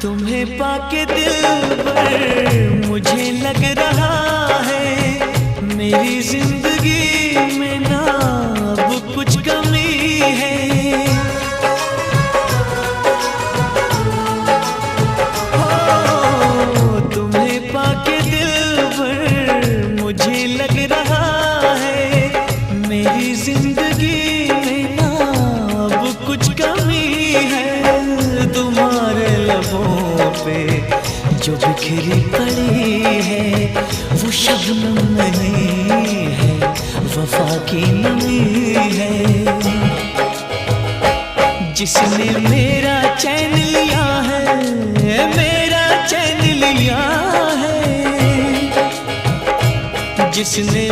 तुम्हें पाके दिलबर मुझे लग रहा है मेरी जिंदगी में ना अब कुछ कमी है। हो तुम्हें पाके दिलबर मुझे लग रहा है मेरी जिंदगी में ना अब कुछ कमी है। तुम्हारे लबों पे जो बिखरी पड़ी है वो शबनम नहीं है, वफा की नमी है। जिसने मेरा चैन लिया है, मेरा चैन लिया है, जिसने